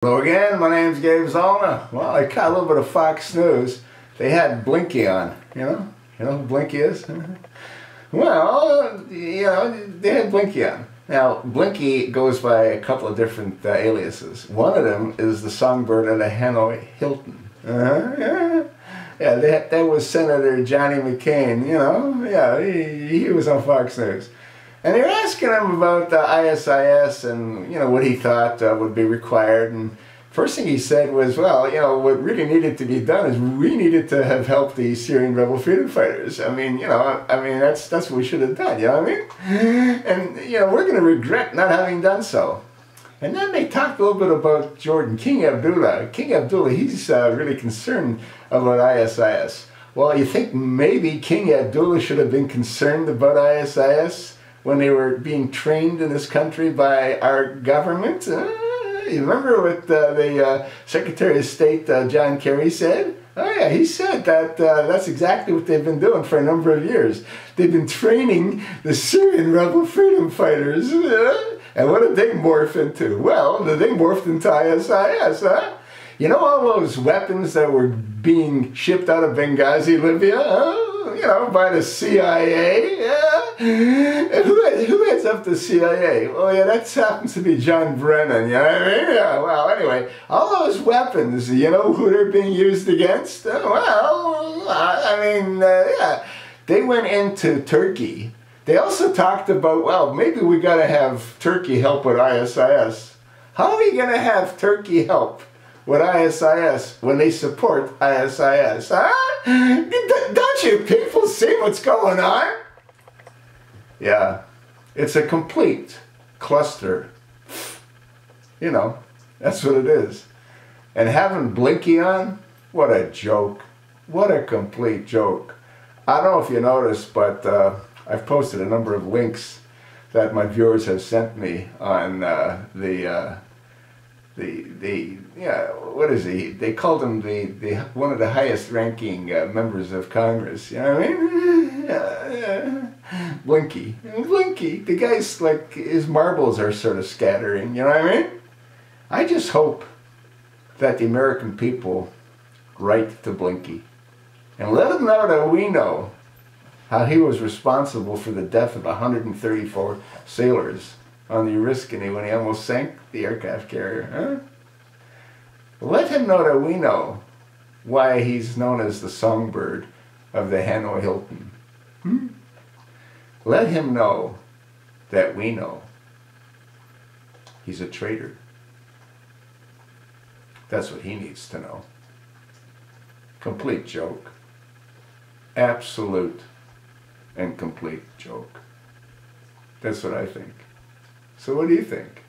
Hello again, my name's Gabe Zollner. Well, I caught a little bit of Fox News. They had Blinky on, you know who Blinky is? Well, they had Blinky on. Now, Blinky goes by a couple of different aliases. One of them is the songbird of the Hanoi Hilton. Yeah, that was Senator Johnny McCain, he was on Fox News. And they were asking him about the ISIS and, what he thought would be required. And first thing he said was, well, what really needed to be done is we needed to have helped the Syrian rebel freedom fighters. I mean, that's what we should have done, you know what I mean? And, we're going to regret not having done so. And then they talked a little bit about Jordan, King Abdullah. King Abdullah, he's really concerned about ISIS. Well, you think maybe King Abdullah should have been concerned about ISIS when they were being trained in this country by our government? You remember what the Secretary of State, John Kerry, said? Oh yeah, he said that that's exactly what they've been doing for a number of years. They've been training the Syrian rebel freedom fighters. And what did they morph into? Well, they morphed into ISIS, huh? You know all those weapons that were being shipped out of Benghazi, Libya, by the CIA? Yeah? And who heads up the CIA? Oh yeah, that happens to be John Brennan, you know what I mean? Yeah, well, anyway, all those weapons, you know who they're being used against? They went into Turkey. They also talked about, well, maybe we got to have Turkey help with ISIS. How are we going to have Turkey help with ISIS when they support ISIS? Huh? Don't you people see what's going on? Yeah, it's a complete cluster. That's what it is. And having Blinky on, what a joke. What a complete joke. I don't know if you noticed, but I've posted a number of links that my viewers have sent me on what is he? They called him one of the highest ranking members of Congress. You know what I mean? Yeah. Blinky. The guy's like, his marbles are sort of scattering. You know what I mean? I just hope that the American people write to Blinky and let him know that we know how he was responsible for the death of 134 sailors on the Oriskany when he almost sank the aircraft carrier. Huh? Let him know that we know why he's known as the songbird of the Hanoi Hilton. Let him know that we know he's a traitor. That's what he needs to know. Complete joke. Absolute and complete joke. That's what I think. So what do you think?